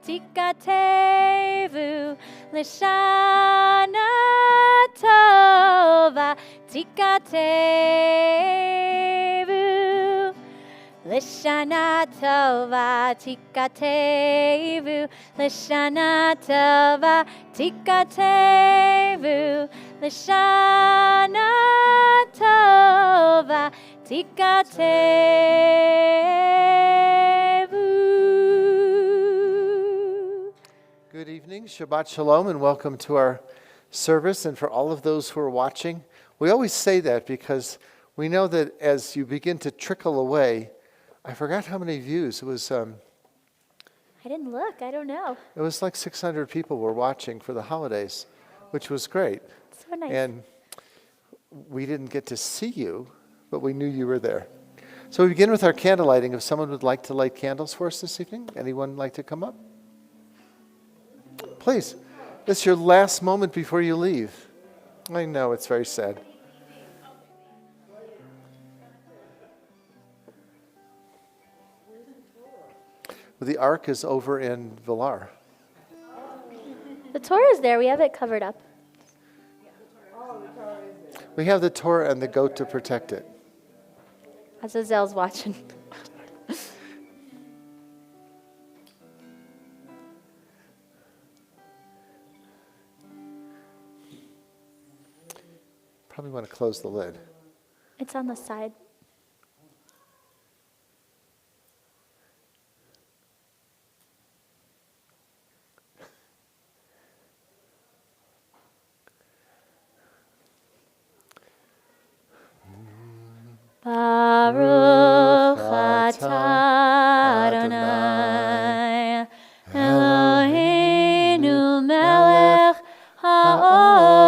tikatevu, Lashana Tova, tikatevu, Lashana Tova, tikatevu, Lashana Tova, tikatevu, Lashana Tova, tikatevu. Good evening, Shabbat Shalom, and welcome to our service. And for all of those who are watching, we always say that because we know that as you begin to trickle away, I forgot how many views. It was I didn't look. I don't know. It was like 600 people were watching for the holidays, which was great. So nice. And we didn't get to see you, but we knew you were there. So we begin with our candle lighting. If someone would like to light candles for us this evening, anyone like to come up? Please. This is your last moment before you leave. I know, it's very sad. Well, the Ark is over in Villar. The Torah is there. We have it covered up. We have the Torah and the goat to protect it. Azazel's watching. Probably want to close the lid. It's on the side. Baruch atah Adonai Eloheinu melech haolam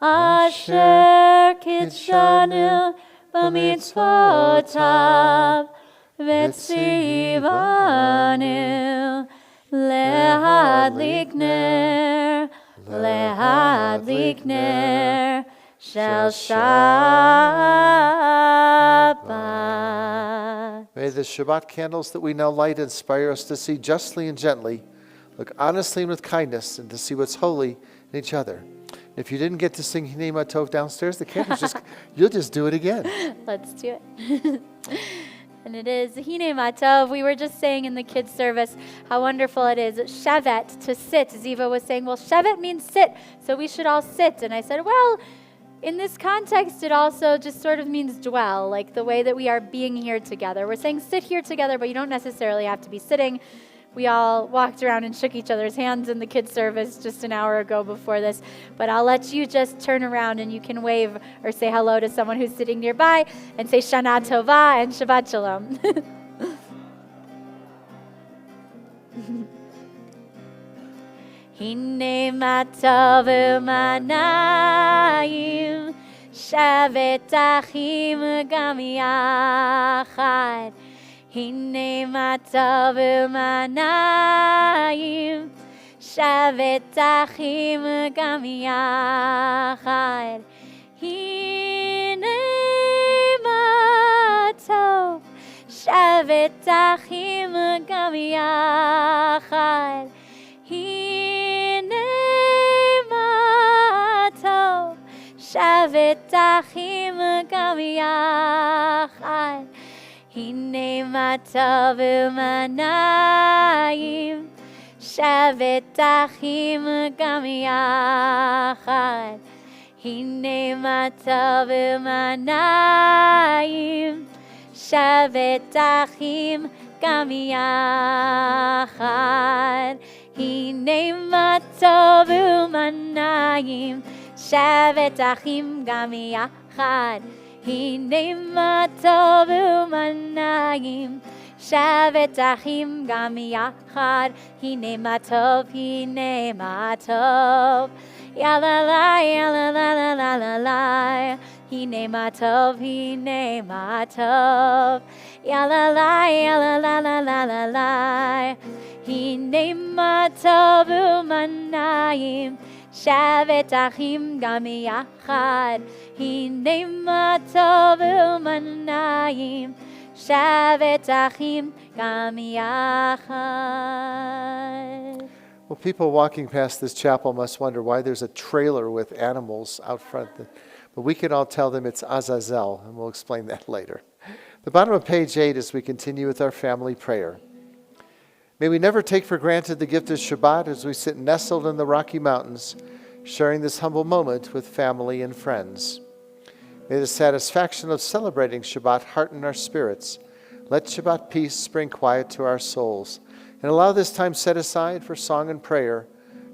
asher kitshanu b'mitzvotav v'tzivanu lehadlik ner Shel Shabbat. May the Shabbat candles that we now light inspire us to see justly and gently, look honestly and with kindness, and to see what's holy in each other. If you didn't get to sing Hinei Ma Tov downstairs, the candles you'll just do it again. Let's do it. And it is Hinei Ma Tov. We were just saying in the kids' service how wonderful it is. Shevet, to sit. Ziva was saying, well, Shevet means sit, so we should all sit. And I said, well, in this context, it also just sort of means dwell, like the way that we are being here together. We're saying sit here together, but you don't necessarily have to be sitting. We all walked around and shook each other's hands in the kids' service just an hour ago before this. But I'll let you just turn around and you can wave or say hello to someone who's sitting nearby and say Shana Tova and Shabbat Shalom. Hinei ma tov u'manayim shavet achim gam yachad. Hinei ma tov u'manayim shavet achim gam yachad. Hinei ma tov shavet achim gam yachad. Hinei ma tov shavet achim gam yachad. Hinei ma tov u'manayim shavet achim gam yachad. Hinei ma tov u'manayim shavet achim gam yachad. Hinei ma tov u'manayim shavet achim gam yachad. Hinei ma tov u'manayim shavet achim gam yachad. Hinei ma tov ya la la ya la la la la la la. Hinei ma tov ya la la ya la la la la la la. Hinei ma tov u'manayim shavet achim gam yachad. Hinei ma tov u'manayim שבת אחים גם יחד. Well, people walking past this chapel must wonder why there's a trailer with animals out front. But we can all tell them it's Azazel, and we'll explain that later. The bottom of page 8 as we continue with our family prayer. May we never take for granted the gift of Shabbat as we sit nestled in the Rocky Mountains, sharing this humble moment with family and friends. May the satisfaction of celebrating Shabbat hearten our spirits. Let Shabbat peace bring quiet to our souls. And allow this time set aside for song and prayer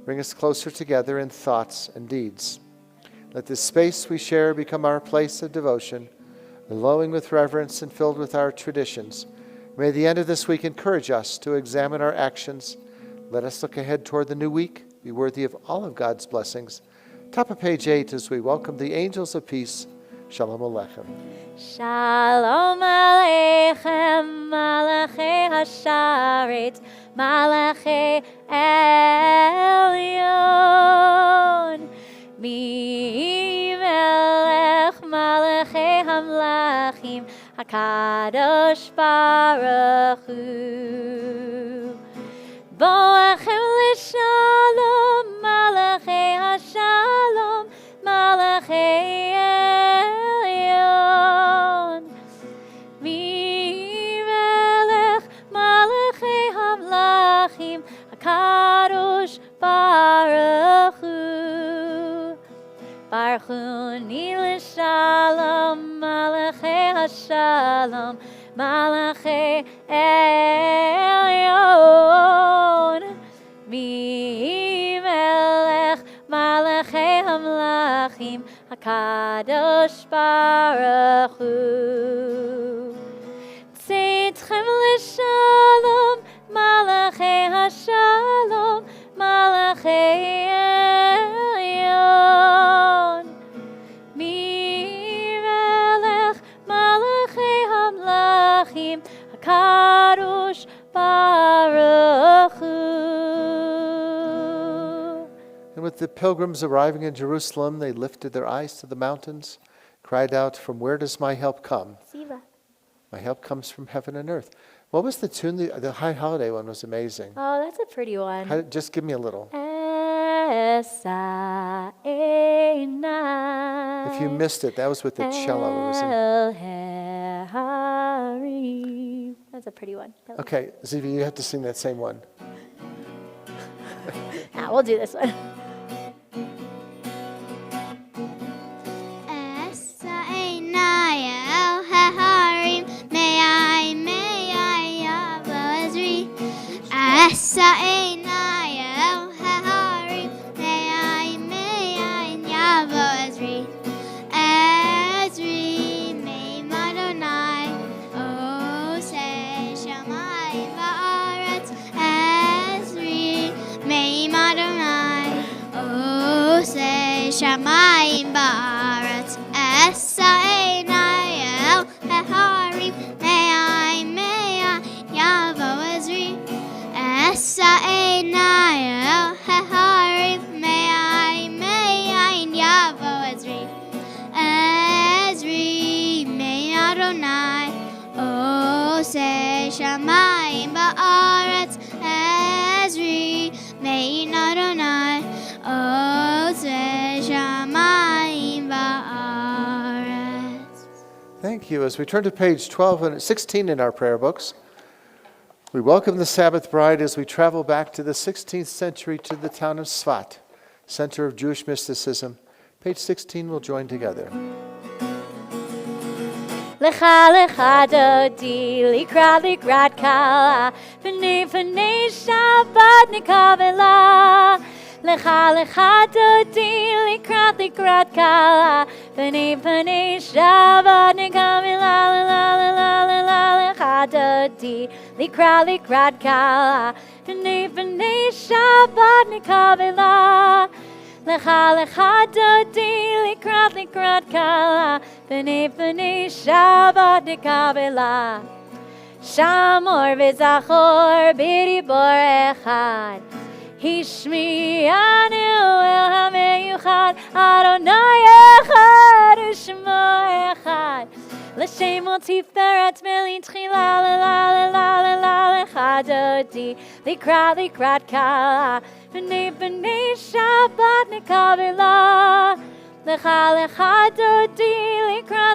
bring us closer together in thoughts and deeds. Let this space we share become our place of devotion, glowing with reverence and filled with our traditions. May the end of this week encourage us to examine our actions. Let us look ahead toward the new week, be worthy of all of God's blessings. Top of page 8 as we welcome the angels of peace. Shalom Aleichem. Shalom Aleichem, Malachei Hasharet, Malachei Elyon. Mi Melech Malachei Hamlachim, HaKadosh Baruch Hu. Boachem L'Shalom, Malachei Hashalom, Malachei Elyon. Mi Melech Malachei Hamlachim, HaKadosh Baruch Hu. Baruch Hu Ni L'Shalom, Malachei Hashalom, Malachei Elyon. Mi Melech Malachei Hamlachim, HaKadosh Baruch Hu. Tzitchem L'Shalom, Malachei Hashalom, Malachei Elyon. Mi Melech Malachei Hamlachim, HaKadosh Baruch Hu. And with the pilgrims arriving in Jerusalem, they lifted their eyes to the mountains, cried out, "From where does my help come?" Siva. My help comes from heaven and earth. What was the tune? The High Holiday one was amazing. Oh, that's a pretty one. Just give me a little. Esa Einai. If you missed it, that was with the cello. It was El Harim. That's a pretty one. Okay, Zivi, you have to sing that same one. Nah, we'll do this one. Esa Einai El Harim. May I Yavo Ezri. Esa Einai El Harim. May I Yavo Ezri. Ezri May Madonai. Oh, say Shamayim Ba'aretz. Ezri May Madonai. Oh, say Shamayim Ba'aretz. Esa Einai El Harim. May I Yavo Ezri. Esa Einai El Harim. May I Yavo Ezri. Ezri May Adonai. Oh, say Shamayim Ba'aretz. Ezri May Adonai. Oh, say Shamayim Ba'aretz. Thank you. As we turn to page 12 and 16 in our prayer books, we welcome the Sabbath bride as we travel back to the 16th century to the town of Tzfat, center of Jewish mysticism. Page 16 we'll join together. Lecha lecha dodi likrat kala v'nei Shabbat nikavela. Lecha lecha dodi likrat kala v'nei Shabbat nikavela. Lecha dodi likrat kala v'nei Shabbat nikavela. Lecha lecha dodi likrat kala v'nei Shabbat nikavela. Shamor v'zachor b'dibor echad. Hishmi'anu el hameyuchad. Adonai echad u'shmo echad. Shemot tiferet melitchila la la la la la la lecha dodi likrat kala b'nei b'nei Shabbat nekavela lecha dodi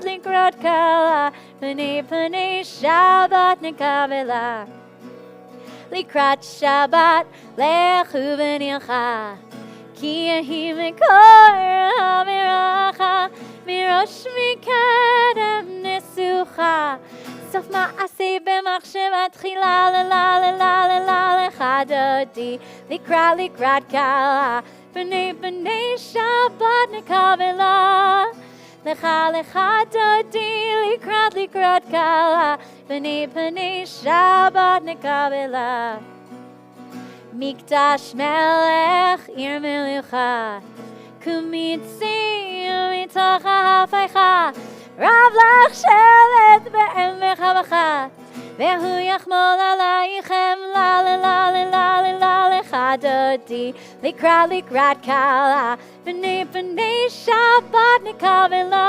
likrat kala b'nei Shabbat nekavela likrat Shabbat lechu v'nilcha ki yehi mekor hamiracha mirosh mikedem nesucha sof ma'aseh b'machshavat tchila la la la la la la lecha dodi likrat kala b'nei Shabbat nekavela lecha dodi likrat kala b'nei Shabbat nekavela Mikdash melech ir melucha kumitzim mitoch ha'hafecha rav lach shelet be'emecha b'cha vehu yachmol alaychem la la la la la la la lecha dodi likrat kala b'nei Shabbat nekavela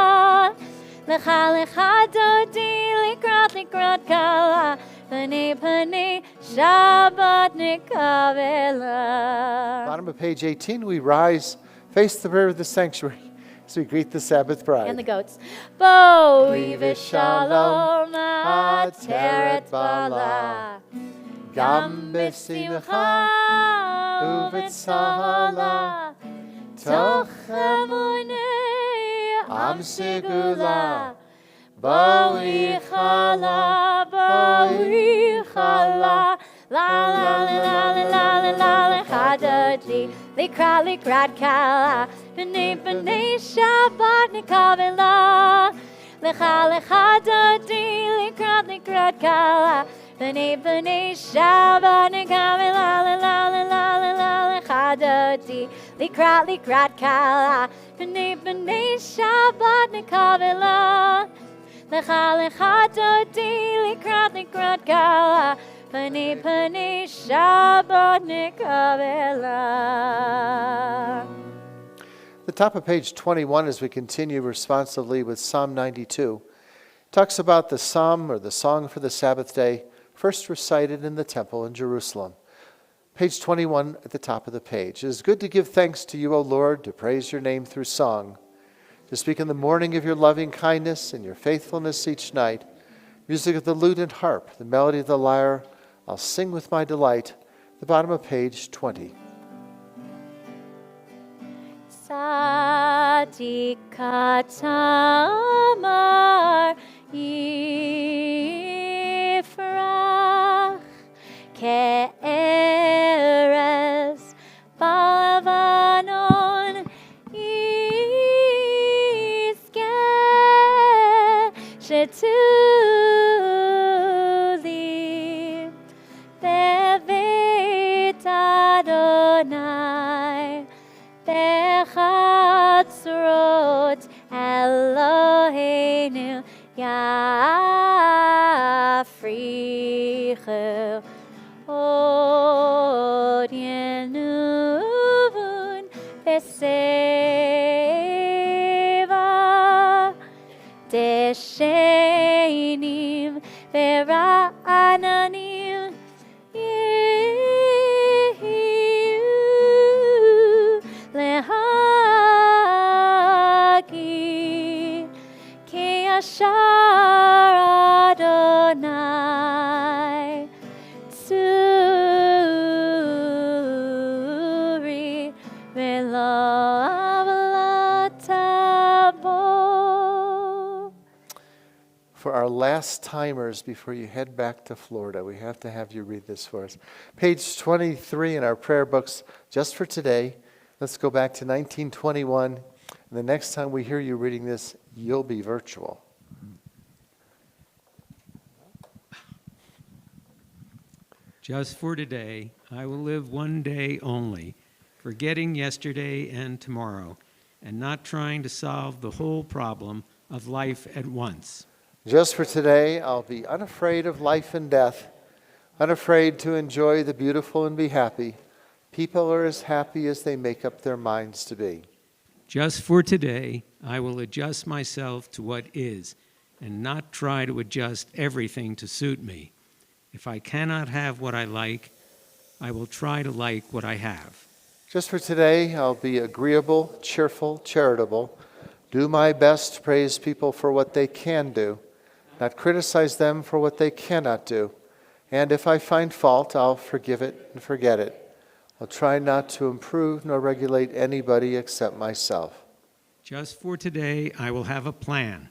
lecha dodi likrat kala b'nei Shabbat nekavela. Bottom of page 18, we rise, face the rear of the sanctuary as we greet the Sabbath bride. And the goats. Bo v'shalom ateret bala gam b'simcha u'v'tzahala toch emunei am segula bo ichala la la la la la la la lecha dodi likrat kala b'nei Shabbat nekavela lecha dodi likrat kala b'nei Shabbat nekavela la la la la la la lecha dodi likrat kala b'nei Shabbat nekavela lecha dodi likrat kala b'nei Shabbat nekavela. The top of page 21, as we continue responsively with Psalm 92, talks about the psalm or the song for the Sabbath day, first recited in the temple in Jerusalem. Page 21 at the top of the page. It is good to give thanks to you, O Lord, to praise your name through song, to speak in the morning of your loving kindness and your faithfulness each night. Music of the lute and harp, the melody of the lyre, I'll sing with my delight. The bottom of page 20. Tzadika tamar yifrach ke'erez ba'levanon yizkeh shetuli beveit Adonai bechatzrot Eloheinu yafrichu od yenuvun beseva deshenim vera'ananim lehagi ki ashar Adonai tsuri velo avlatabo. For our last timers before you head back to Florida, we have to have you read this for us. Page 23 in our prayer books, just for today. Let's go back to 1921. And the next time we hear you reading this, you'll be virtual. Just for today, I will live one day only, forgetting yesterday and tomorrow, and not trying to solve the whole problem of life at once. Just for today, I'll be unafraid of life and death, unafraid to enjoy the beautiful and be happy. People are as happy as they make up their minds to be. Just for today, I will adjust myself to what is, and not try to adjust everything to suit me. If I cannot have what I like, I will try to like what I have. Just for today, I'll be agreeable, cheerful, charitable, do my best to praise people for what they can do, not criticize them for what they cannot do. And if I find fault, I'll forgive it and forget it. I'll try not to improve nor regulate anybody except myself. Just for today, I will have a plan.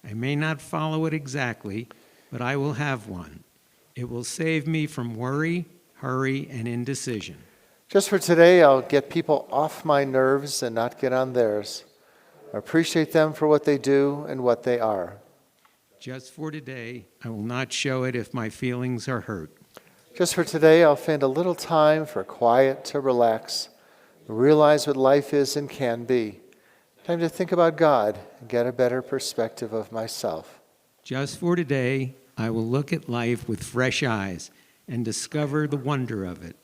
I may not follow it exactly, but I will have one. It will save me from worry, hurry, and indecision. Just for today, I'll get people off my nerves and not get on theirs. I appreciate them for what they do and what they are. Just for today, I will not show it if my feelings are hurt. Just for today, I'll find a little time for quiet to relax, realize what life is and can be. Time to think about God and get a better perspective of myself. Just for today, I will look at life with fresh eyes and discover the wonder of it.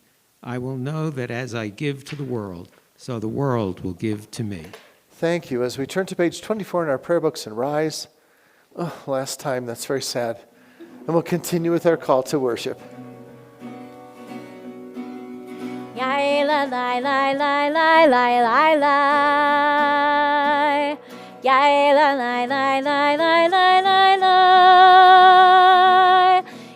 I will know that as I give to the world, so the world will give to me. Thank you. As we turn to page 24 in our prayer books and rise, last time, that's very sad. And we'll continue with our call to worship. Yai la la la la la la la la. Yai la la la la la la la la.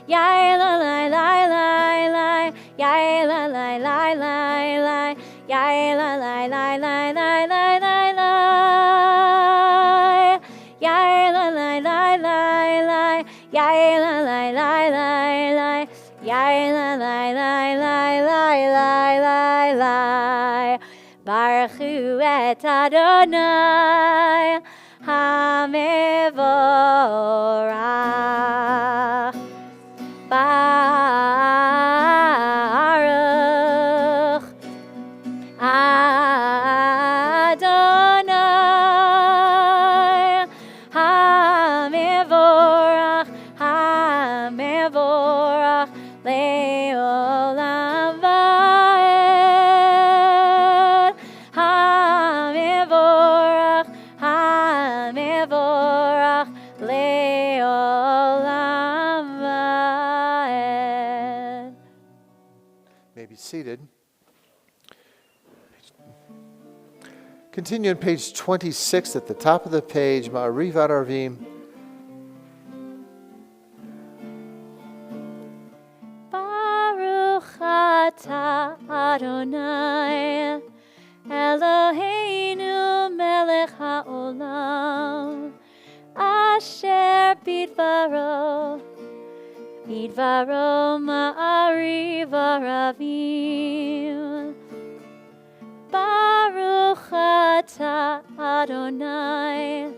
Yai la la la la la. Yai la la la la la. Yai la la la la la la la la. Yai la la la la la. Yai la la la la la. Yai la la la la la la. Baruchu et Adonai HaMevorach. Baruch Adonai HaMevorach, HaMevorach le'olam va'ed. HaMevorach, HaMevorach le'olam va'ed. May be seated. Continue on page 26 at the top of the page, Ma'ariv Arvim. Baruch atah Adonai Eloheinu melech haolam asher bidvaro ma'ariv aravim. Baruch atah Adonai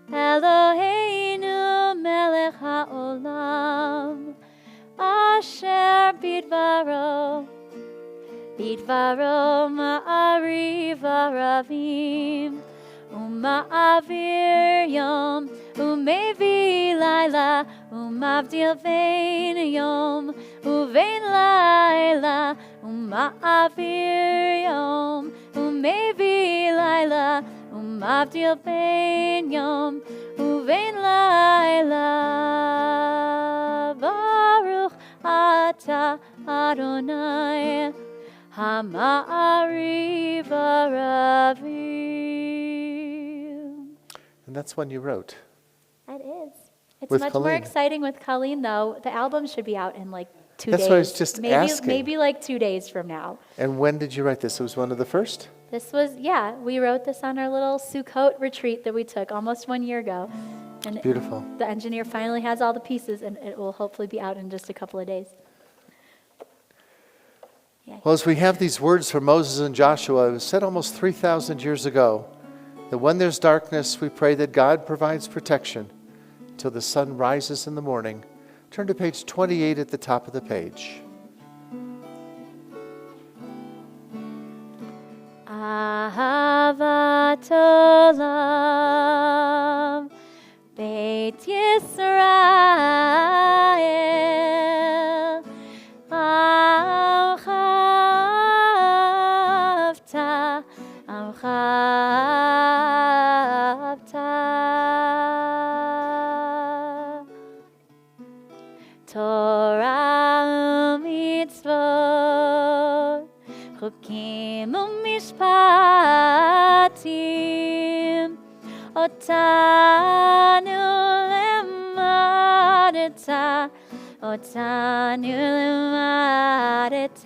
Eloheinu melech haolam asher bidvaro ma'ariv aravim. Uma'avir yom umevi laila umavdil vein yom uvein laila. Uma'avir yom umevi laila umavdil vein yom uvein laila. Baruch atah Adonai HaMa'ariv aravim. And that's one you wrote. That is. It's With much more Colleen. exciting with Colleen, though. The album should be out in like 2 days. That's what I was just asking. Maybe like 2 days from now. And when did you write this? It was one of the first? This was, we wrote this on our little Sukkot retreat that we took almost 1 year ago. And Beautiful. the engineer finally has all the pieces, and it will hopefully be out in just a couple of days. Well, as we have these words from Moses and Joshua, it was said almost 3,000 years ago that when there's darkness, we pray that God provides protection until the sun rises in the morning. Turn to page 28 at the top of the page. Ahavat olam Beit Yisrael Amchavta חוקים ומשפטים אותנו למדת, אותנו למדת.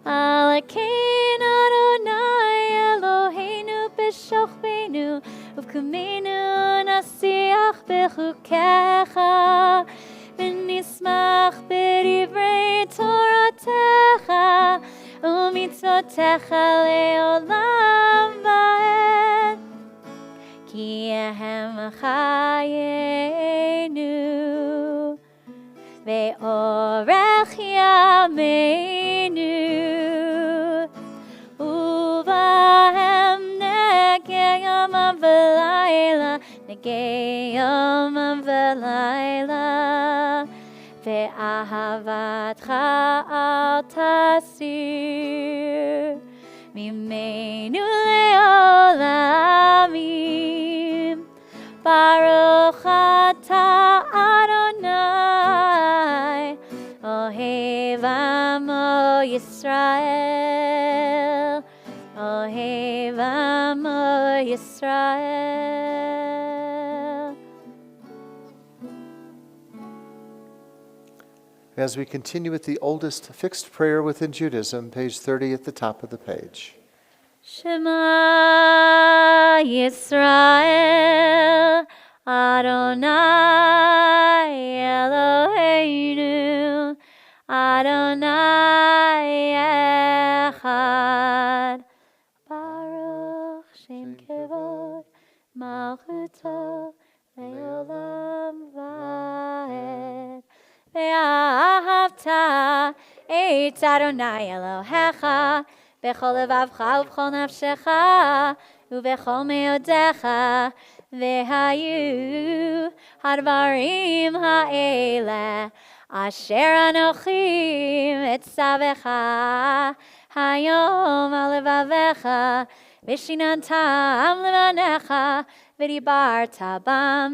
אלוקינו אדוני אלוהינו בשוכבנו ובקומנו נשיח בחוקיך ונשמח בדברי תורתך ומצוותיך לעולם ועד, כי הם חיינו ואורך ימינו, ובהם נגע יומם ולילה, נגע יומם ולילה, ואהבתך אל תסיר ממנו לעולמים. ברוך אתה אדוני אוהב עמו ישראל, אוהב עמו ישראל. As we continue with the oldest fixed prayer within Judaism, page 30 at the top of the page. Shema Yisrael, Adonai Eloheinu, Adonai Echad. Baruch Shem Kevod Malchuto Leolam Vaed. Ve'ahavta et Adonai Elohecha bechol levavcha ubechol nafshecha ubechol meodecha, vehayu hadvarim ha'ele asher anochi etzavecha hayom al levavecha v'shinantam levanecha v'dibarta bam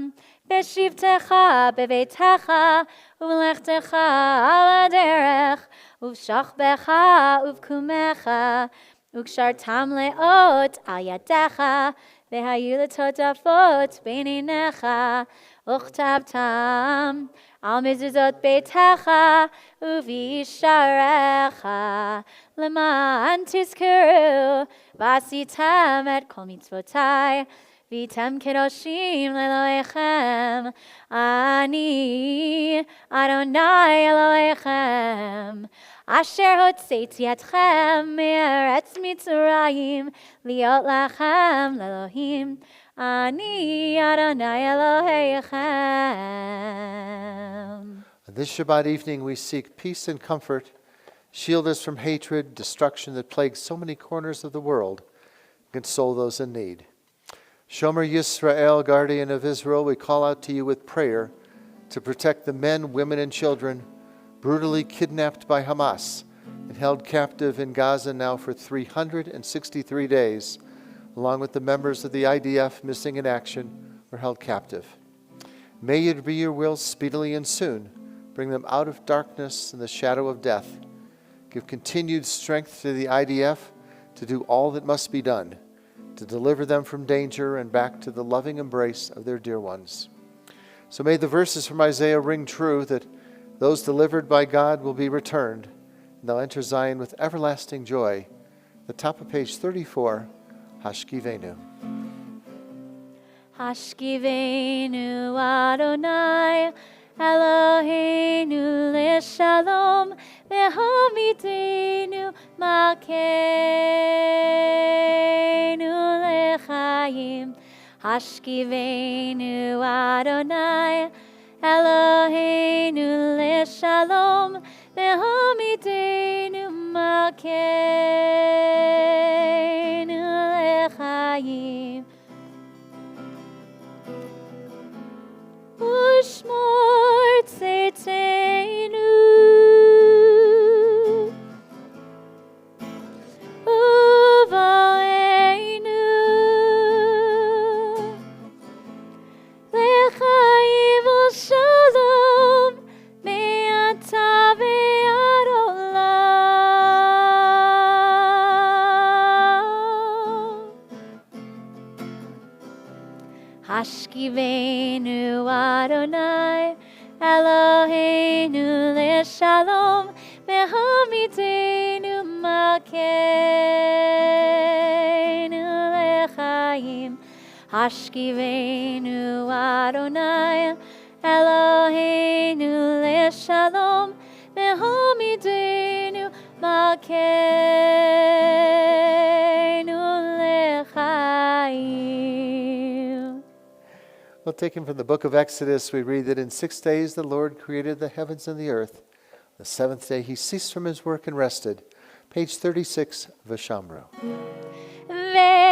b'shivtecha beveitecha u'lechtecha al haderech uv'shachbecha uv'kumecha u'kshartam le'ot al yadecha v'hayu letotafot b'einecha u'chtabtam al mezuzot beitecha uv'yisharecha leman tizkeru v'asitam et kol mitzvotai Vitam kedoshim leloechem, ani Adonai Elohechem, asher hotzeiti etchem me'eretz Mitzrayim, liot lachem lelohim, ani Adonai Elohechem. This Shabbat evening we seek peace and comfort, shield us from hatred, destruction that plagues so many corners of the world, console those in need. Shomer Yisrael, guardian of Israel, we call out to you with prayer to protect the men, women, and children brutally kidnapped by Hamas and held captive in Gaza now for 363 days, along with the members of the IDF missing in action or held captive. May it be your will speedily and soon bring them out of darkness and the shadow of death. Give continued strength to the IDF to do all that must be done, to deliver them from danger and back to the loving embrace of their dear ones. So may the verses from Isaiah ring true, that those delivered by God will be returned, and they'll enter Zion with everlasting joy. The top of page 34, Hashkivenu. Hashkivenu Adonai Eloheinu leshalom v'hamidenu malkeinu lechayim. Hashkivenu Adonai Eloheinu leshalom v'hamidenu malkeinu lechayim. Ushmor tzeitenu uvalenu lechayim v'shalom. Hashkivenu Adonai, Eloheinu leShalom, Mehamidenu Malkeinu lechaim. Hashkivenu Adonai, Eloheinu leShalom, Mehamidenu Malkeinu lechaim. Well, taken from the book of Exodus, we read that in 6 days the Lord created the heavens and the earth. The seventh day he ceased from his work and rested. Page 36, Vashamru. Veshamru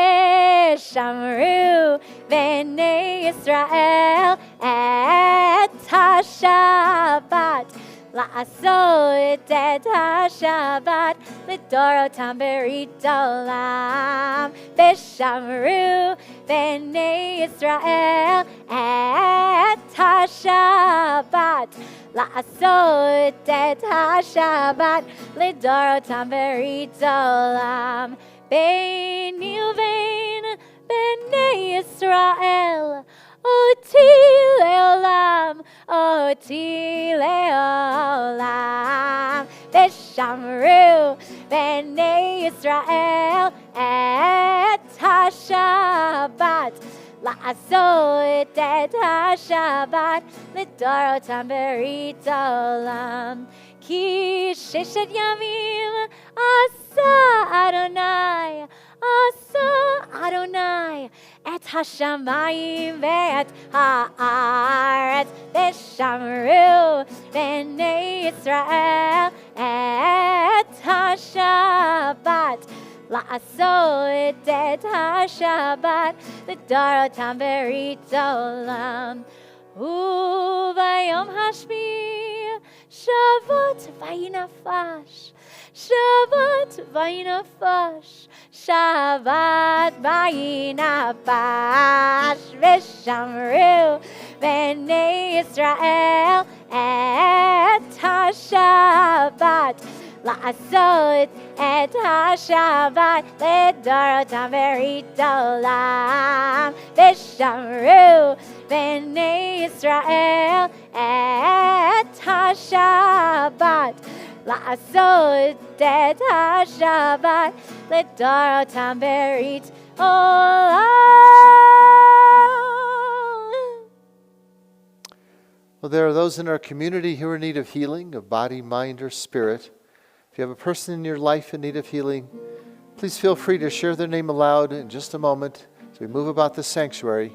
bnei Yisrael et HaShabbat, la'asot et HaShabbat lidorotam berit olam. Veshamru bnei Yisrael et HaShabbat, la'asot et HaShabbat lidorotam berit olam. Beini uvein bnei Yisrael, oti leolam, oti leolam. Veshamru bnei Yisrael et HaShabbat, la'asot et HaShabbat lidorotam berit olam. Ki sheshet yamim asa Adonai et hashamayim ve'et haaretz. Veshamru bnei Yisrael et HaShabbat, la'asot et HaShabbat lidorotam berit olam. Uvayom hashmi Shabbat vayinafash, Shabbat vayinafash, Shabbat vayinafash. Veshamru bnei Yisrael et HaShabbat, la'asot et HaShabbat lidorotam berit olam. Veshamru bnei Yisrael et HaShabbat, la'asot et HaShabbat lidorotam berit olam. Well, there are those in our community who are in need of healing, of body, mind, or spirit. If you have a person in your life in need of healing, please feel free to share their name aloud in just a moment as we move about the sanctuary.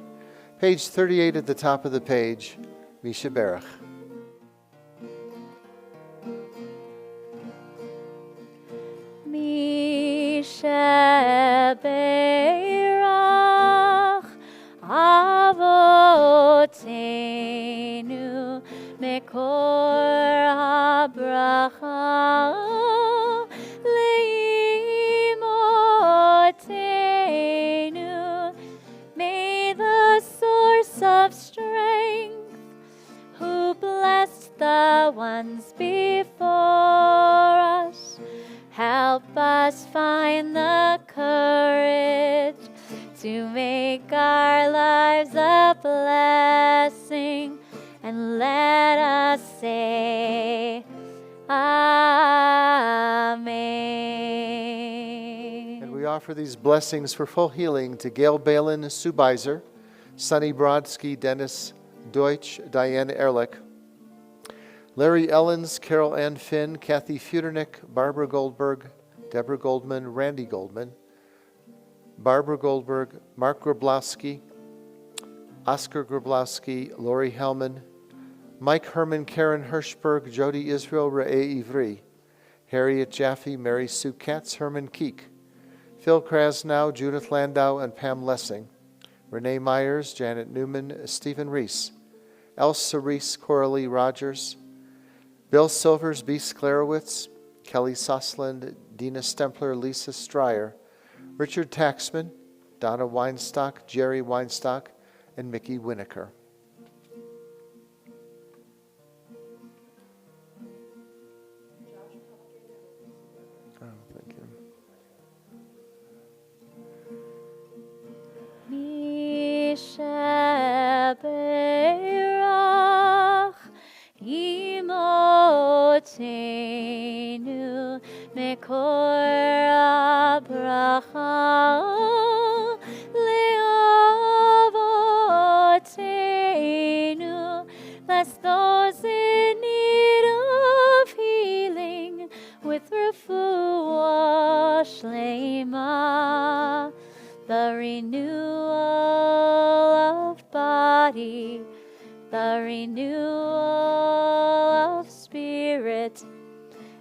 Page 38 at the top of the page, Mishaberach. Mishaberach Avotenu Mekor HaBracha Leimotenu. May the source of strength, who blessed the ones before us, help us find the courage to make our lives a blessing, and let us say Amen. And we offer these blessings for full healing to Gail Balin, Sue Beiser, Sonny Brodsky, Dennis Deutsch, Diane Ehrlich, Larry Ellens, Carol Ann Finn, Kathy Futernick, Barbara Goldberg, Deborah Goldman, Randy Goldman, Barbara Goldberg, Mark Grablowski, Oscar Grablowski, Lori Hellman, Mike Herman, Karen Hirschberg, Jody Israel, Re'e Ivri, Harriet Jaffe, Mary Sue Katz, Herman Keek, Phil Krasnow, Judith Landau, and Pam Lessing, Renee Myers, Janet Newman, Stephen Reese, Elsa Reese, Coralie Rogers, Bill Silvers, B. Sklarowitz, Kelly Sosland, Dina Stempler, Lisa Stryer, Richard Taxman, Donna Weinstock, Jerry Weinstock, and Mickey Winokur. Oh, thank you. Mishael avotenu mekor habracha leavotenu. Bless those in need of healing with refuah shlema, the renewal of body, the renewal of spirit,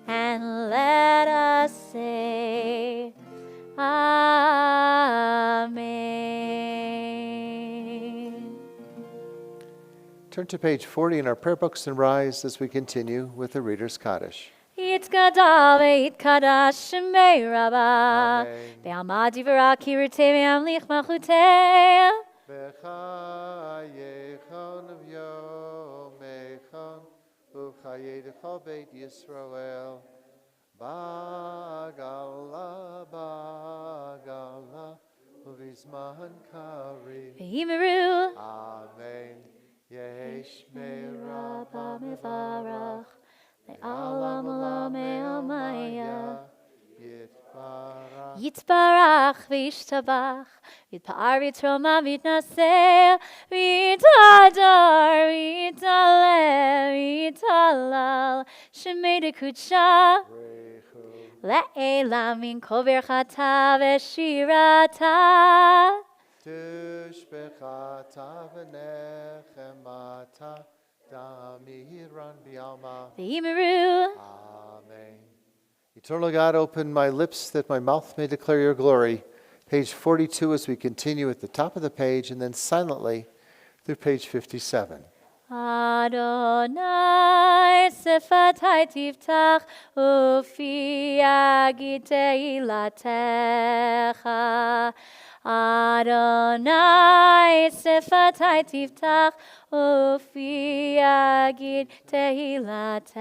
and let us say, Amen. Turn to page 40 in our prayer books and rise as we continue with the Reader's Kaddish. Yitkadal ve'itkadash shemei Rabbah. Amen. Be'amad divrah kirutei ve'amlich malchutei. B'chayechon v'yomechon u'chayedechol Beit Yisrael Ba'gala ba'gala u'vizman karev. Ve'yimeru. Amen. Yesh Rabbah me'Rabbah mevarach. mevarach Le'alam olam me'amaya. Yitbarach Yitbarach v'yishtabach, v'yitpa'ar v'yitroma v'yitnaseh, v'yitadar v'yitaleh v'yitalal, shemei dekudsha, Rechu le'elam min kol birchata v'shirata. Tushbechata v'nechemata damiran bialma. V'yimeru. Amen. Eternal God, open my lips that my mouth may declare your glory. Page 42 as we continue at the top of the page and then silently through page 57. Adonai sefatai tiftach ufi yagid tehilatecha. Adonai sefatai tiftach ufi yagid tehilatecha.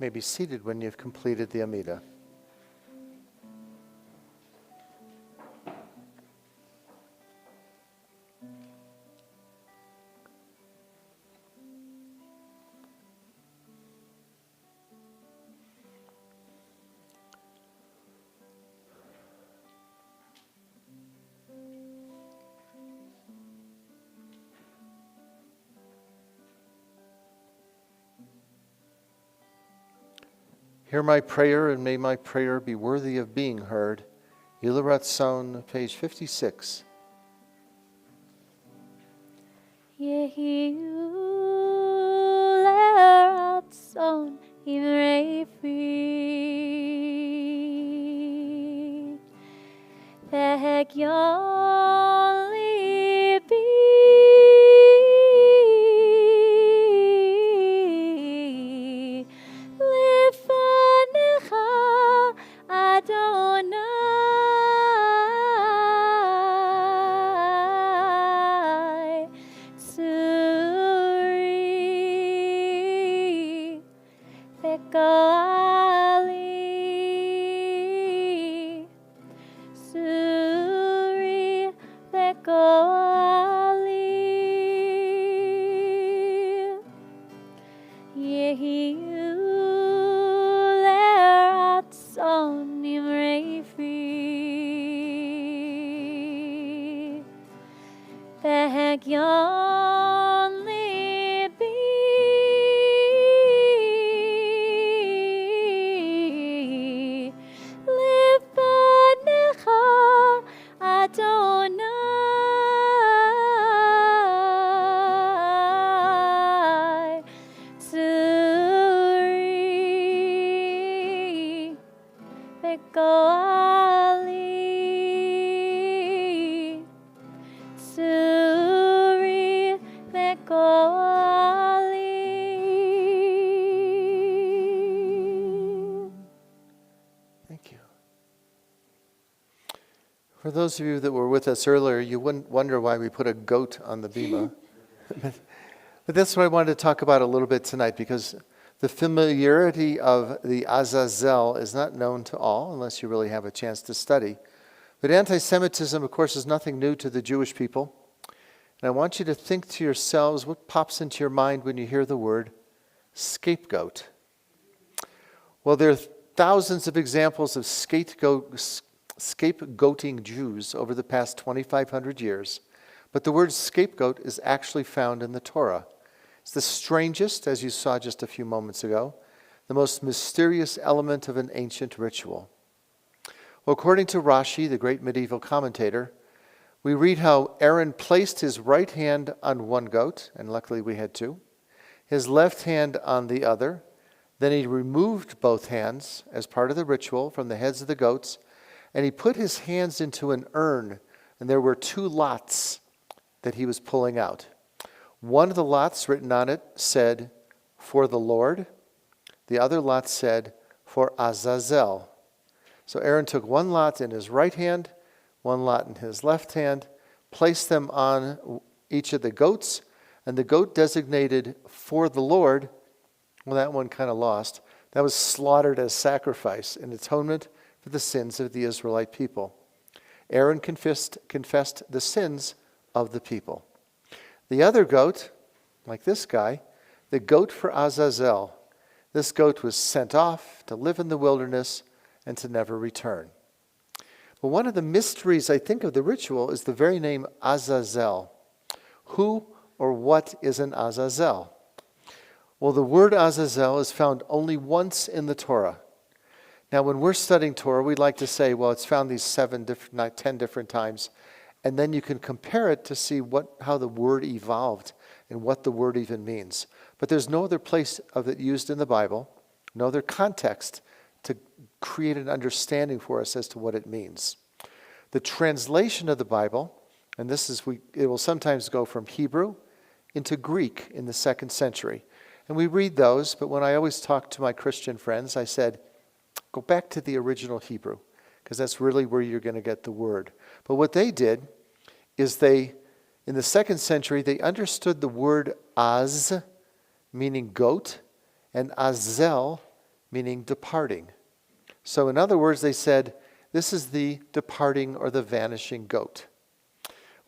You may be seated when you've completed the Amida. Hear my prayer, and may my prayer be worthy of being heard. Yilaratzon, page 56. Yehiu leratzon imrei fri vehegyon libi lefanecha Adonai Suri Vekoali Suri Vekoali Yehiu leratzon imrei fri vehegyon libi Mekoali, Suri Mekoali. Thank you. For those of you that were with us earlier, you wouldn't wonder why we put a goat on the bima. But that's what I wanted to talk about a little bit tonight, because the familiarity of the Azazel is not known to all unless you really have a chance to study. But anti-Semitism, of course, is nothing new to the Jewish people. And I want you to think to yourselves what pops into your mind when you hear the word scapegoat. Well, there are thousands of examples of scapegoating Jews over the past 2,500 years. But the word scapegoat is actually found in the Torah. It's the strangest, as you saw just a few moments ago, the most mysterious element of an ancient ritual. Well, according to Rashi, the great medieval commentator, we read how Aaron placed his right hand on one goat, and luckily we had two, his left hand on the other. Then he removed both hands as part of the ritual from the heads of the goats, and he put his hands into an urn, and there were two lots that he was pulling out. One of the lots written on it said, "For the Lord." The other lot said, "For Azazel." So Aaron took one lot in his right hand, one lot in his left hand, placed them on each of the goats, and the goat designated "For the Lord," well, that one kind of lost. That was slaughtered as sacrifice in atonement for the sins of the Israelite people. Aaron confessed the sins of the people. The other goat, like this guy, the goat for Azazel, this goat was sent off to live in the wilderness and to never return. But one of the mysteries, I think, of the ritual is the very name Azazel. Who or what is an Azazel? Well, the word Azazel is found only once in the Torah. Now, when we're studying Torah, we like to say, well, it's found these 10 different times, and then you can compare it to see how the word evolved and what the word even means. But there's no other place of it used in the Bible, no other context to create an understanding for us as to what it means. The translation of the Bible, and it will sometimes go from Hebrew into Greek in the 2nd century. And we read those, but when I always talk to my Christian friends, I said, go back to the original Hebrew, because that's really where you're going to get the word. But what they did is in the 2nd century, they understood the word az, meaning goat, and azel, meaning departing. So in other words, they said, this is the departing or the vanishing goat.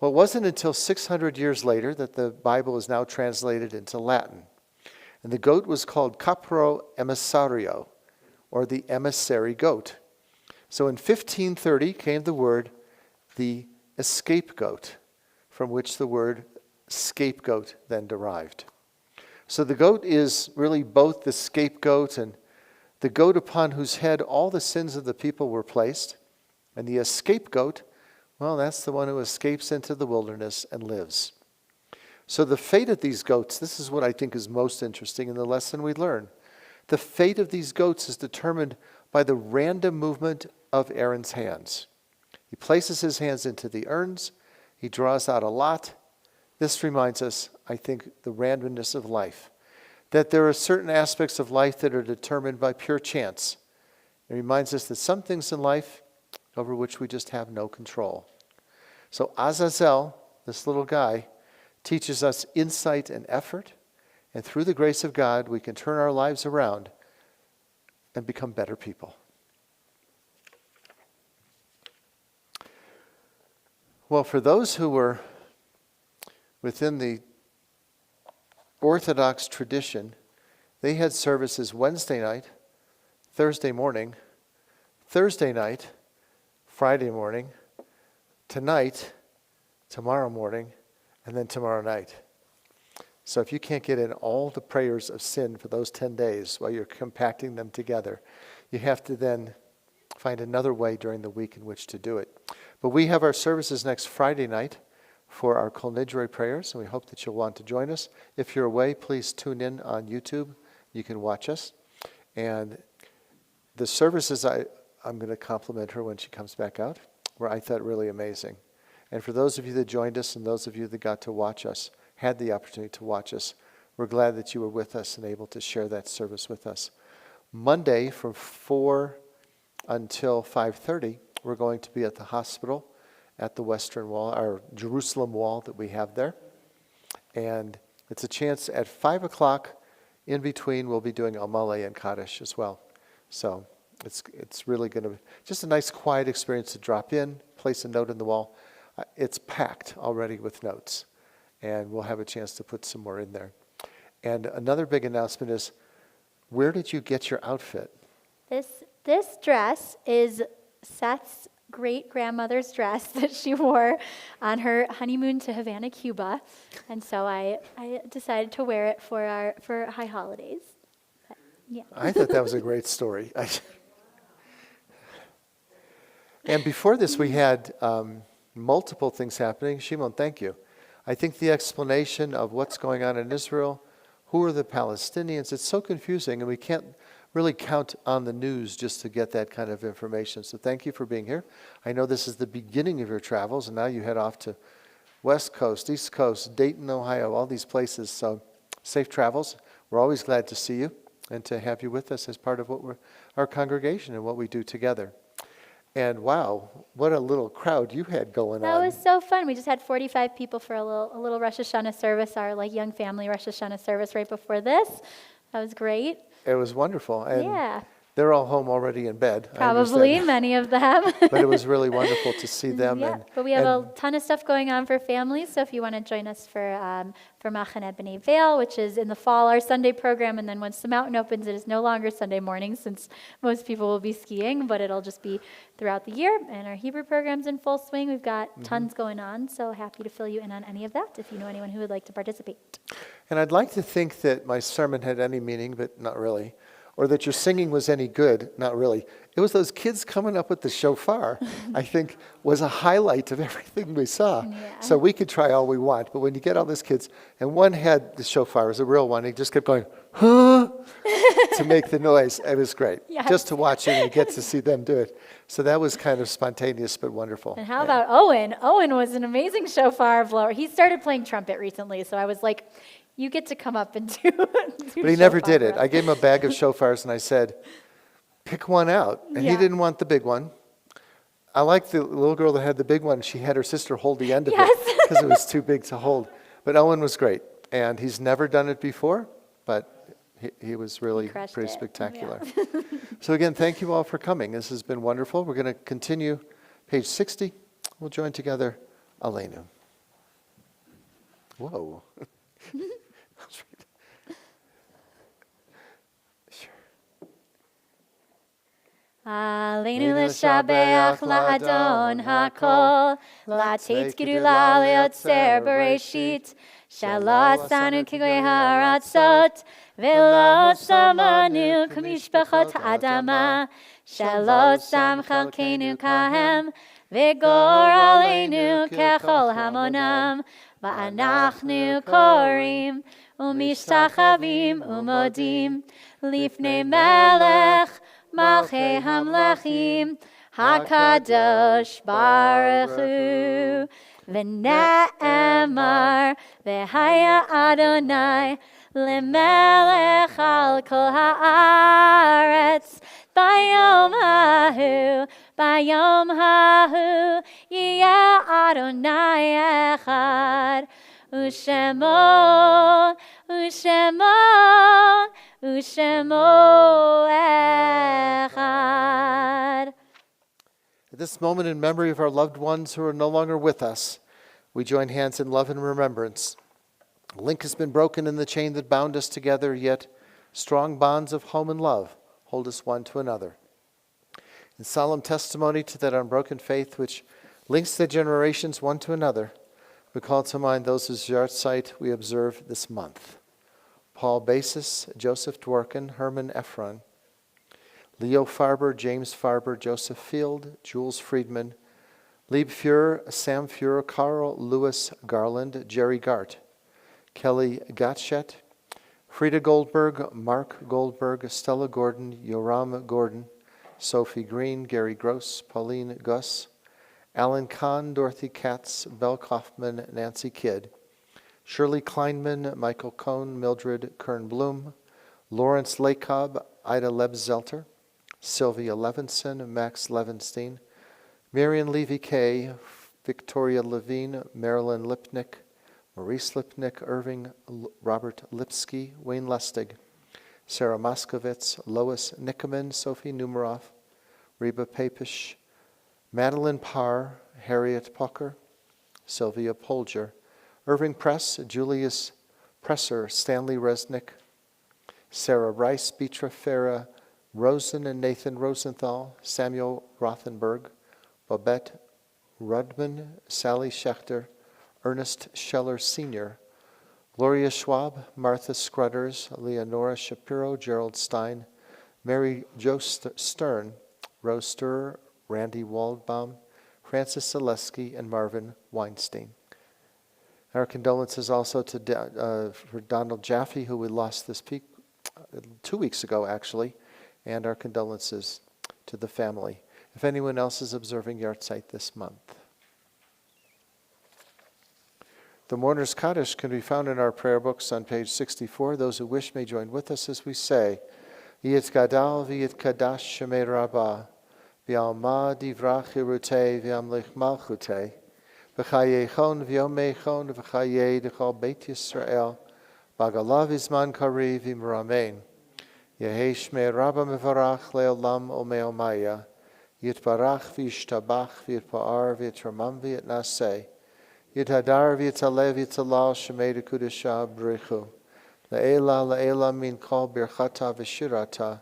Well, it wasn't until 600 years later that the Bible is now translated into Latin. And the goat was called capro emissario, or the emissary goat. So in 1530 came the word, the scapegoat, from which the word scapegoat then derived. So the goat is really both the scapegoat and the goat upon whose head all the sins of the people were placed. And the scapegoat, well, that's the one who escapes into the wilderness and lives. So the fate of these goats, this is what I think is most interesting in the lesson we learn. The fate of these goats is determined by the random movement of Aaron's hands. He places his hands into the urns. He draws out a lot. This reminds us, I think, the randomness of life. That there are certain aspects of life that are determined by pure chance. It reminds us that some things in life over which we just have no control. So Azazel, this little guy, teaches us insight and effort. And through the grace of God, we can turn our lives around and become better people. Well, for those who were within the Orthodox tradition, they had services Wednesday night, Thursday morning, Thursday night, Friday morning, tonight, tomorrow morning, and then tomorrow night. So if you can't get in all the prayers of sin for those 10 days while you're compacting them together, you have to then find another way during the week in which to do it. But we have our services next Friday night for our Kol Nidre prayers, and we hope that you'll want to join us. If you're away, please tune in on YouTube. You can watch us. And the services I'm going to compliment her when she comes back out, where I thought really amazing. And for those of you that joined us and those of you that got to watch us, had the opportunity to watch us, we're glad that you were with us and able to share that service with us. Monday from 4 until 5:30, we're going to be at the hospital at the Western Wall, our Jerusalem Wall that we have there. And it's a chance at 5 o'clock. In between, we'll be doing Amalei and Kaddish as well. So it's really going to be just a nice quiet experience to drop in, place a note in the wall. It's packed already with notes, and we'll have a chance to put some more in there. And another big announcement is, where did you get your outfit? This dress is Seth's great-grandmother's dress that she wore on her honeymoon to Havana, Cuba. And so I decided to wear it for high holidays. But, yeah. I thought that was a great story. And before this, we had multiple things happening. Shimon, thank you. I think the explanation of what's going on in Israel, who are the Palestinians, it's so confusing, and we can't really count on the news just to get that kind of information. So thank you for being here. I know this is the beginning of your travels, and now you head off to West Coast, East Coast, Dayton, Ohio, all these places. So safe travels. We're always glad to see you and to have you with us as part of our congregation and what we do together. And wow, what a little crowd you had going That on. was so fun. We just had 45 people for a little Rosh Hashanah service, our young family Rosh Hashanah service right before this. That was great. It was wonderful. And Yeah. they're all home already in bed. I Probably, understand. many of them. But it was really wonderful to see them. Yeah, but we have a ton of stuff going on for families. So if you want to join us for Machaneh B'nai Vail, which is in the fall, our Sunday program, and then once the mountain opens, it is no longer Sunday morning since most people will be skiing, but it'll just be throughout the year. And our Hebrew program's in full swing. We've got tons going on, so happy to fill you in on any of that if you know anyone who would like to participate. And I'd like to think that my sermon had any meaning, but not really. Or that your singing was any good, not really. It was those kids coming up with the shofar, I think, was a highlight of everything we saw. Yeah. So we could try all we want, but when you get all these kids, and one had the shofar, it was a real one, he just kept going, huh, to make the noise. It was great. Yes. Just to watch it and get to see them do it. So that was kind of spontaneous, but wonderful. And how about Owen? Owen was an amazing shofar blower. He started playing trumpet recently, so I was like, you get to come up and do But he never shofar did for it. us. I gave him a bag of shofars and I said, pick one out. And he Yeah. didn't want the big one. I liked the little girl that had the big one. She had her sister hold the end of Yes. it because it was too big to hold. But Owen was great. And he's never done it before, but he was really crushed pretty it. spectacular. Yeah. So again, thank you all for coming. This has been wonderful. We're going to continue page 60. We'll join together Aleinu. Whoa. Aleinu l'shabeach la'adon hakol, la'teit gedula le'otzer bereshit, shelo asanu k'goy haratzot, ve'lo samanu k'mishpachot ha'adama, shelo sam chalkeinu kahem, ve'gor aleinu kechol hamonam, va'anachnu korim, u'mishtachavim u'modim, lifnei melech, Malchei Hamlachim, Hakadosh Baruch Hu, V'ne'emar, V'haya Adonai, L'melech al kol haaretz, Bayom hahu, Yiyeh Adonai echad, U'shemo echad. At this moment, in memory of our loved ones who are no longer with us, we join hands in love and remembrance. A link has been broken in the chain that bound us together, yet strong bonds of home and love hold us one to another. In solemn testimony to that unbroken faith which links the generations one to another, we call to mind those whose yahrzeit we observe this month. Paul Basis, Joseph Dworkin, Herman Ephron, Leo Farber, James Farber, Joseph Field, Jules Friedman, Lieb Fuhrer, Sam Fuhrer, Carl Lewis Garland, Jerry Gart, Kelly Gottschet, Frida Goldberg, Mark Goldberg, Stella Gordon, Yoram Gordon, Sophie Green, Gary Gross, Pauline Gus, Alan Kahn, Dorothy Katz, Belle Kaufman, Nancy Kidd, Shirley Kleinman, Michael Cohn, Mildred Kern Bloom, Lawrence Lacob, Ida Lebzelter, Sylvia Levinson, Max Levenstein, Marion Levy-Kay, Victoria Levine, Marilyn Lipnick, Maurice Lipnick, Irving Robert Lipsky, Wayne Lustig, Sarah Moskovitz, Lois Nickerman, Sophie Numeroff, Reba Papish, Madeline Parr, Harriet Pucker, Sylvia Polger, Irving Press, Julius Presser, Stanley Resnick, Sarah Rice, Beatra Farah, Rosen and Nathan Rosenthal, Samuel Rothenberg, Babette Rudman, Sally Schechter, Ernest Scheller Sr., Gloria Schwab, Martha Scrudders, Leonora Shapiro, Gerald Stein, Mary Jo Stern, Rose Sturr, Randy Waldbaum, Francis Zaleski, and Marvin Weinstein. Our condolences also to for Donald Jaffe, who we lost this 2 weeks ago, actually, and our condolences to the family. If anyone else is observing Yahrzeit this month. The Mourner's Kaddish can be found in our prayer books on page 64. Those who wish may join with us as we say, Yitgadal v'yitkadash shemei rabbah, v'alma divrach hirutei v'amlich malchutei, v'chayechon v'yomechon v'chayei d'chol Beit Yisrael, b'agalav izman kariv v'imramein. Yehei shmei rabbah mevarach le'olam u'me'omaya, yitbarach v'yishtabach v'yitpa'ar v'yitramam v'yitnaseh, Yithadar v'yitzalev yitzalal shemei d'kudesha b'richu. Le'ela le'ela min kol birchata v'shirata.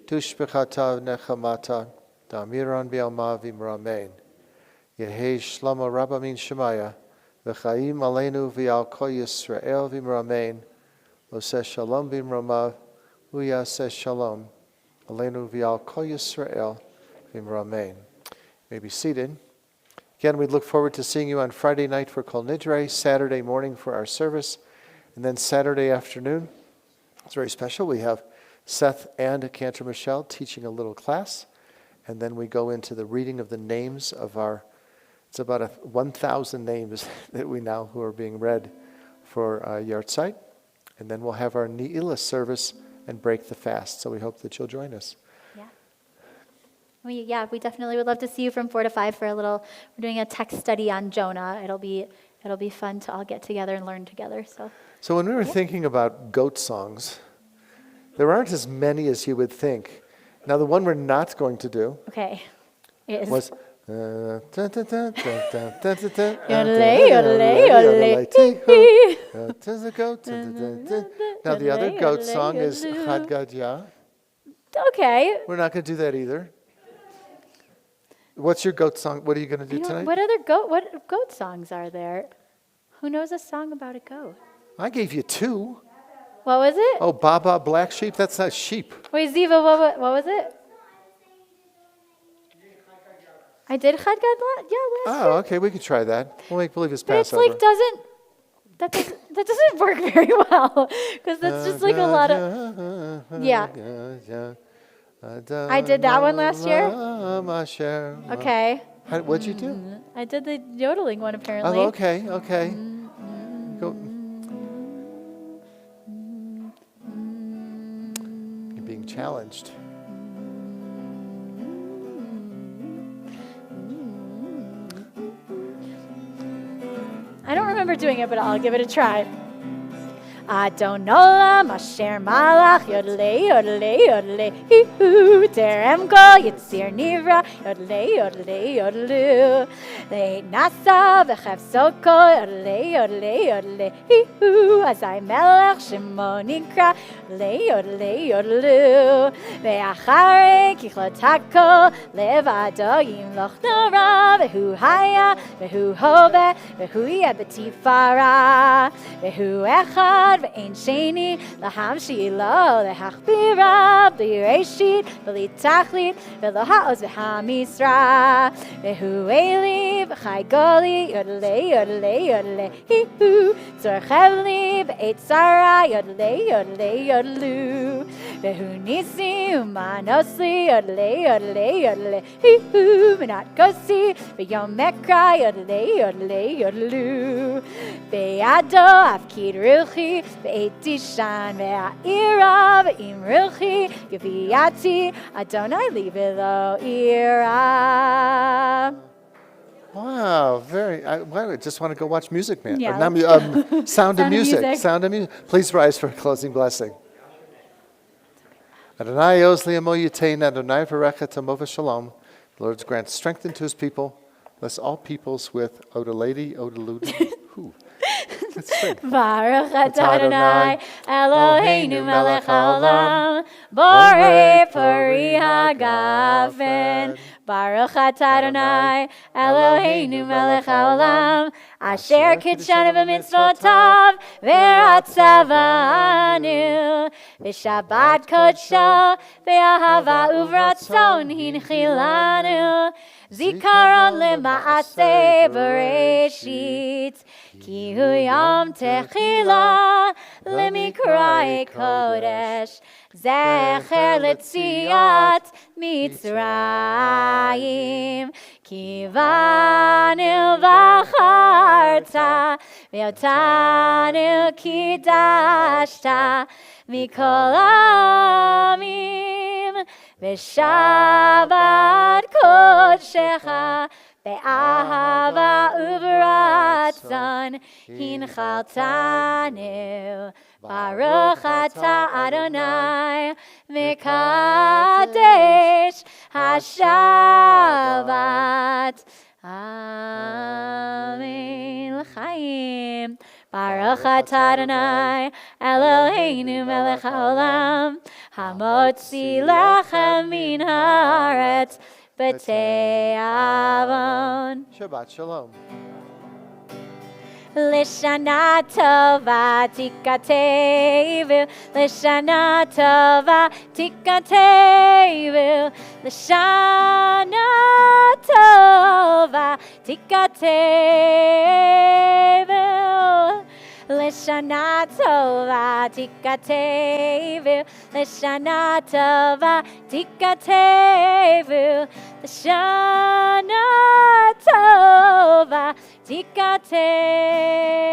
Tushbechata v'nechamata. Damiran b'alma v'imramein. Yehei shlomo rabba min shemaya. V'chaim aleinu v'al kol Yisrael v'imramein. Oseh shalom v'imramav. Uyaseh shalom. Aleinu v'al kol Yisrael v'imramein. You may be seated. Again, we look forward to seeing you on Friday night for Kol Nidre, Saturday morning for our service, and then Saturday afternoon. It's very special. We have Seth and Cantor Michelle teaching a little class, and then we go into the reading of the names of it's about 1,000 names that we now who are being read for Yahrzeit, and then we'll have our Ne'ilah service and break the fast. So we hope that you'll join us. We definitely would love to see you from 4 to 5 for we're doing a text study on Jonah. It'll be fun to all get together and learn together. So when we were thinking about goat songs, there aren't as many as you would think. Now the one we're not going to do was Yodelay, Now the other goat song is Chad Gadya. Okay. We're not going to do that either. What's your goat song? What are you going to do tonight? What goat songs are there? Who knows a song about a goat? I gave you 2. What was it? Oh, Baba Black Sheep? That's not sheep. Wait, Ziva, what was it? I did Chad Gadya last year. Oh, okay, we could try that. We'll make believe it's But it's Passover. that doesn't work very well because that's just like a lot of I did that one last year. Okay. What'd you do? I did the yodeling one apparently. Oh, okay. Go. You're being challenged. I don't remember doing it, but I'll give it a try. Adonolam asher malach yodelei yodelei yodelei hihu terem kol yitzir nivra yodelei yodelei yodelu le'nasa v'chefso kol yodelei yodelei yodelei hihu azai melech shemo nikra yodelei yodelei yodelu ve'acharei kichlot hakol levado yimloch nora v'hu haya v'hu hove v'hu yeh b'tifara v'hu echad ואין שני להמשיל לו להכבירה בלי ראשית בלי תכלית ולא העוז והמשרה והוא אלי וחי גולי יודלי יודלי יודלי היהו צורכב לי בעת צרה יודלי יודלי יודלו Vehu nisi umanosli yodele yodele yodele hihu minat kosi v'yom mekra yodele yodele yodelu ve'ado afkid ruchi ve'etishan ve'a'ira ve'im ruchi yaviati Adonai livelo ira. Wow, I just want to go watch Music Man. Yeah. Sound of Music. Music. Sound of Music. Please rise for a closing blessing. Adonai oz li'amo yitain, Adonai v'recha tamo v'shalom. The Lord grant strength to his people. Bless all peoples with Odaladi, Odaludi. Who? Let's sing. Baruch atah Adonai Eloheinu melech haolam borei pori hagafen. Baruch atah Adonai Eloheinu melech haolam asher kitshanu b'mitzvotav v'ratzavanu v'shabbat kodsho v'ahava uvratzon hinchilanu zikaron lema'aseh bereshit ki hu yom techila lemikrae kodesh zecher letziat Mitzrayim ki vanu v'acharta v'otanu kidashta mikol amim v'shabbat kodshecha be'ahava uvratzon hinchaltanu Baruch atah Adonai Mekadesh HaShabbat. Amen. L'chaim. Baruch atah Adonai Eloheinu melech haolam hamotzi lechem min haaretz b'te'avon. Shabbat shalom. Lishana tova tikatevu, Lishana tova tikatevu, Lishana tova tikatevu, Lishana tova tikatevu, Lishana tova tikatevu, Lishana tova tikatevu.